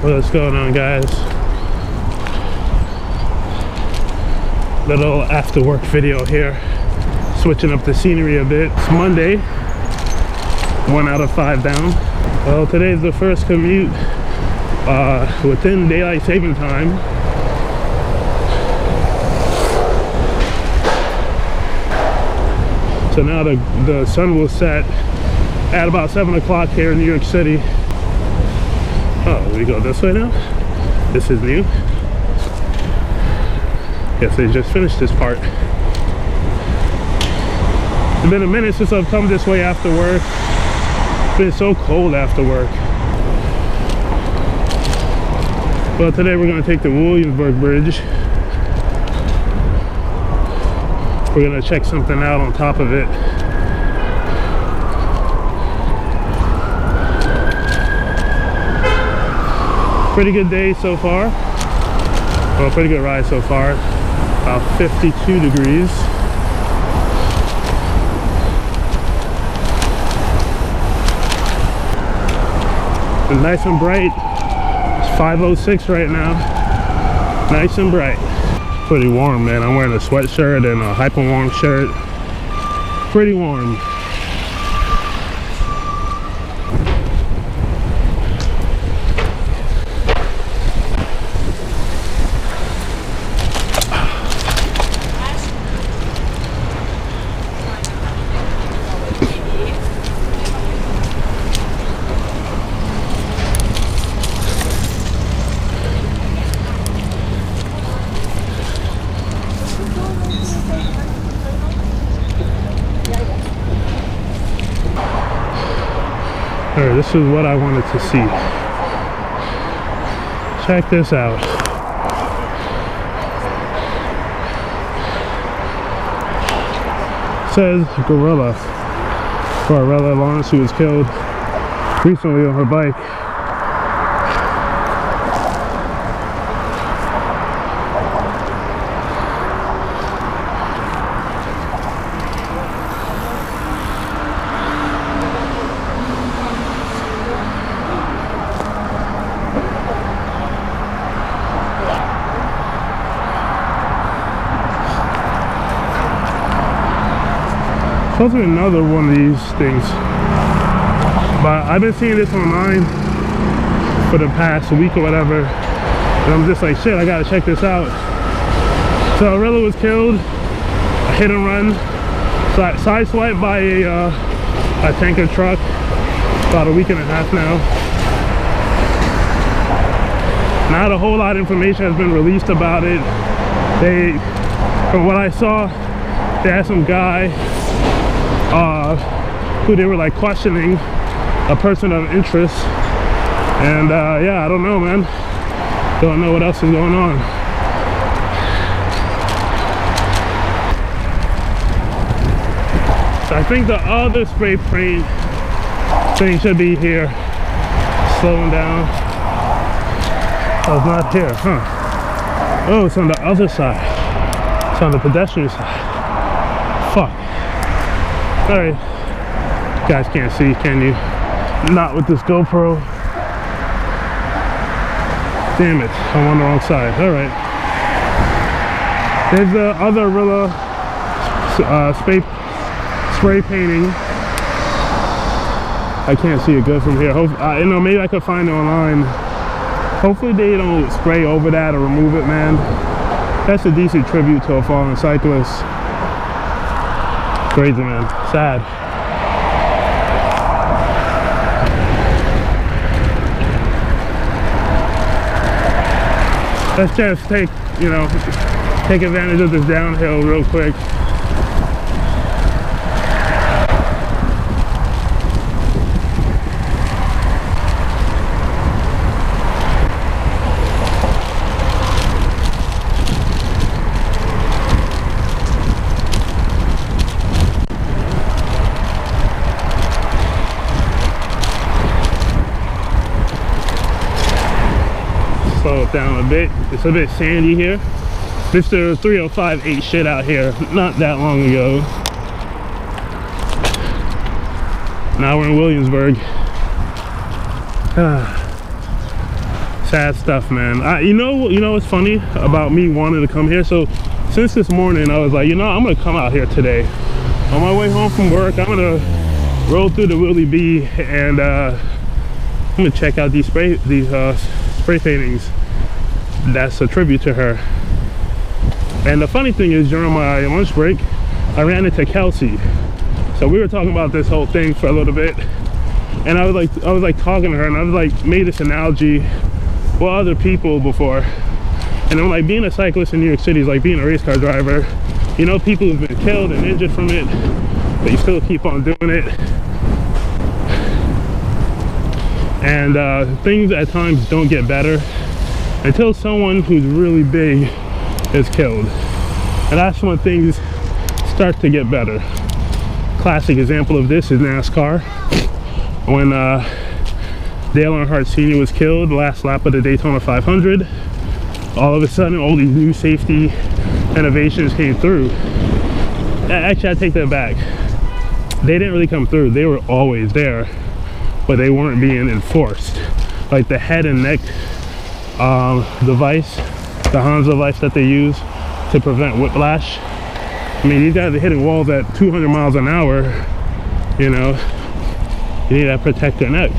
What's going on, guys? Little after work video here, switching up the scenery a bit. It's Monday, 1 out of 5 down. Well, today's the first commute within daylight saving time. So now the sun will set at about 7 o'clock here in New York City. Oh, we go this way now? This is new. Guess they just finished this part. It's been a minute since I've come this way after work. It's been so cold after work. Well, today we're going to take the Williamsburg Bridge. We're going to check something out on top of it. Pretty good day so far. Well, pretty good ride so far. About 52 degrees. It's nice and bright. It's 5:06 right now. Nice and bright. Pretty warm, man. I'm wearing a sweatshirt and a hyper warm shirt. Pretty warm. Alright, this is what I wanted to see. Check this out. It says Gorilla. Gorilla Lawrence, who was killed recently on her bike. Supposed to be another one of these things, but I've been seeing this online for the past week or whatever, and I'm just like, shit, I gotta check this out. So a gorilla was killed, a hit and run, sideswiped by a tanker truck about a week and a half now. Not a whole lot of information has been released about it. From what I saw, they had some guy who they were like questioning, a person of interest, and yeah, I don't know, man. Don't know what else is going on. So I think the other spray paint thing should be here, slowing down. Oh, it's not here, huh? Oh, it's on the other side. It's on the pedestrian side. Fuck. Alright, you guys can't see, can you? Not with this GoPro. Damn it, I'm on the wrong side. Alright. There's the other gorilla spray painting. I can't see it good from here. You know, maybe I could find it online. Hopefully they don't spray over that or remove it, man. That's a decent tribute to a fallen cyclist. Crazy, man. Sad. Let's just take advantage of this downhill real quick. Slow it down a bit. It's a bit sandy here. Mr. 305 ate shit out here not that long ago. Now we're in Williamsburg. Sad stuff, man. You know what's funny about me wanting to come here? So since this morning, I was like, you know, I'm gonna come out here today. On my way home from work, I'm gonna roll through the Willie B, and I'm gonna check out these spray paintings that's a tribute to her. And the funny thing is, during my lunch break, I ran into Kelsey. So we were talking about this whole thing for a little bit, and I was like talking to her, and I was like made this analogy with other people before, and I'm like, being a cyclist in New York City is like being a race car driver. You know, people who've been killed and injured from it, but you still keep on doing it. And things at times don't get better until someone who's really big is killed, and that's when things start to get better. Classic example of this is NASCAR. When Dale Earnhardt Sr. was killed, the last lap of the Daytona 500, all of a sudden all these new safety innovations came through. Actually, I take that back. They didn't really come through. They were always there, but they weren't being enforced. Like the head and neck device, the Hans device that they use to prevent whiplash. I mean, these guys are hitting walls at 200 miles an hour, you know. You need to protect their neck.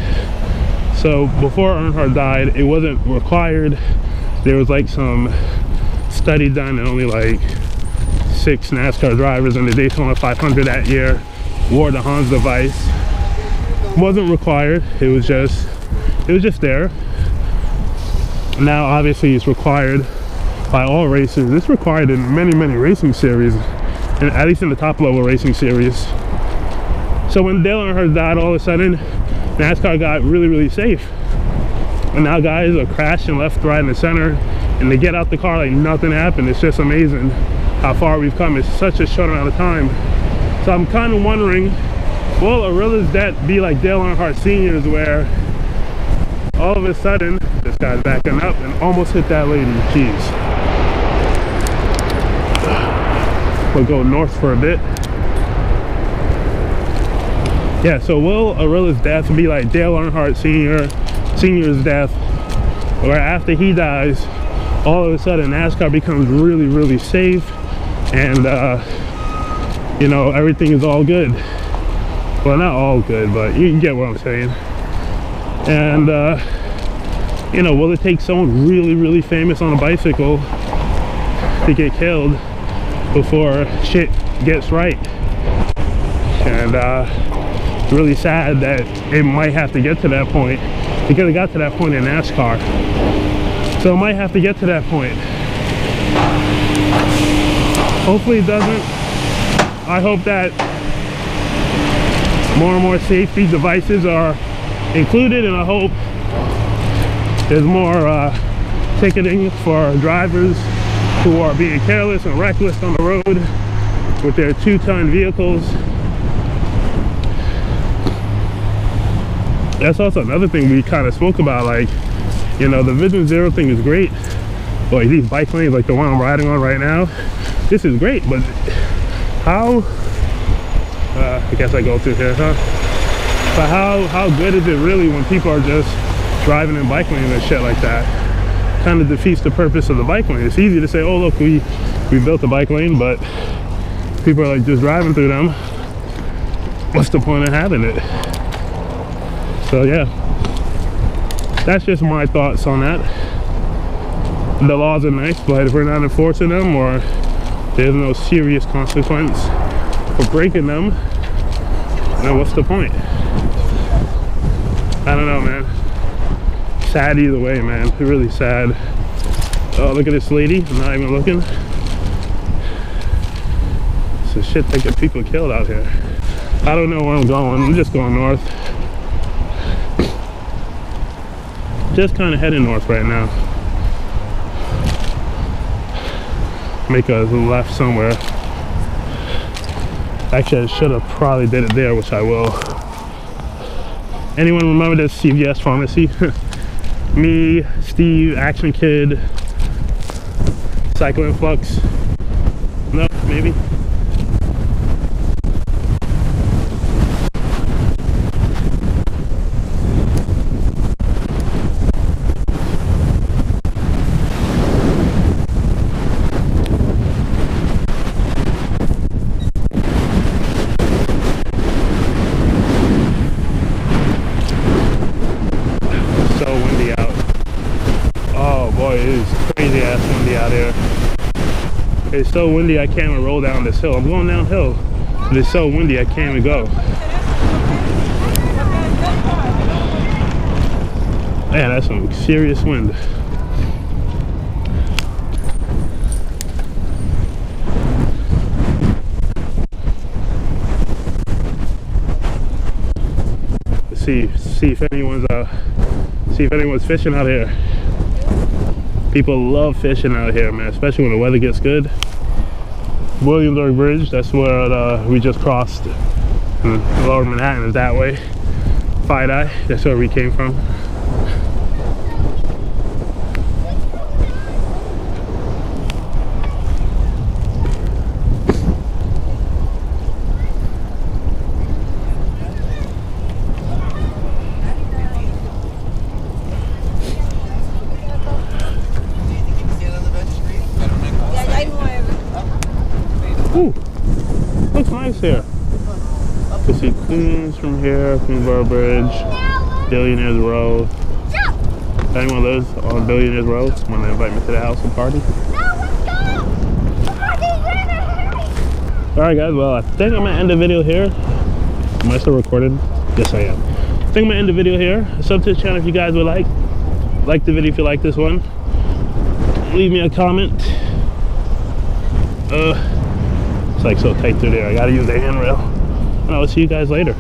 So before Earnhardt died, it wasn't required. There was like some study done, and only like 6 NASCAR drivers in the Daytona 500 that year wore the Hans device. It wasn't required. It was just there. Now obviously it's required by all races. It's required in many racing series, and at least in the top level racing series. So when Dale Earnhardt died, all of a sudden NASCAR got really safe, and now guys are crashing left, right, and the center, and they get out the car like nothing happened. It's just amazing how far we've come in such a short amount of time. So I'm kind of wondering, will Arilla's death be like Dale Earnhardt Sr.'s, where all of a sudden this guy's backing up and almost hit that lady? Jeez. We'll go north for a bit. Yeah, so will Arilla's death be like Dale Earnhardt Sr.'s death, where after he dies, all of a sudden NASCAR becomes really safe, and you know, everything is all good. Well, not all good, but you get what I'm saying. And you know, will it take someone really famous on a bicycle to get killed before shit gets right? And really sad that it might have to get to that point, because it got to that point in NASCAR. So it might have to get to that point. Hopefully it doesn't. I hope that more and more safety devices are included, and I hope there's more ticketing for drivers who are being careless and reckless on the road with their 2-ton vehicles. That's also another thing we kind of spoke about, like, you know, the Vision Zero thing is great. Boy, these bike lanes like the one I'm riding on right now, this is great, but how, I guess I go through here, huh? But how good is it really when people are just driving in bike lanes and shit like that? Kind of defeats the purpose of the bike lane. It's easy to say, oh look, we built a bike lane, but people are like just driving through them. What's the point of having it? So yeah, that's just my thoughts on that. The laws are nice, but if we're not enforcing them, or there's no serious consequence for breaking them, then what's the point? I don't know, man. Sad either way, man. Really sad. Oh, look at this lady. I'm not even looking. It's the shit that get people killed out here. I don't know where I'm going. I'm just going north. Just kind of heading north right now. Make a left somewhere. Actually, I should have probably did it there, which I will. Anyone remember this CVS pharmacy? Me, Steve, Action Kid, Cycling Flux. No, maybe. crazy ass windy out here. It's so windy I can't even roll down this hill. I'm going downhill, but it's so windy I can't even go. Man, that's some serious wind. See if anyone's fishing out here. People love fishing out here, man, especially when the weather gets good. Williamsburg Bridge, that's where we just crossed. Lower Manhattan is that way. Eye, that's where we came from. Ooh, looks nice here. You see Queens from here, Queensboro Bridge, Billionaires Row. Anyone of those on Billionaires Row want to invite me to the house and party? Alright guys, well I think I'm gonna end the video here. Am I still recording? Yes I am. I think I'm gonna end the video here. Sub to the channel if you guys would like the video if you like this one. Leave me a comment. It's like so tight through there. I gotta use the handrail. And I will see you guys later.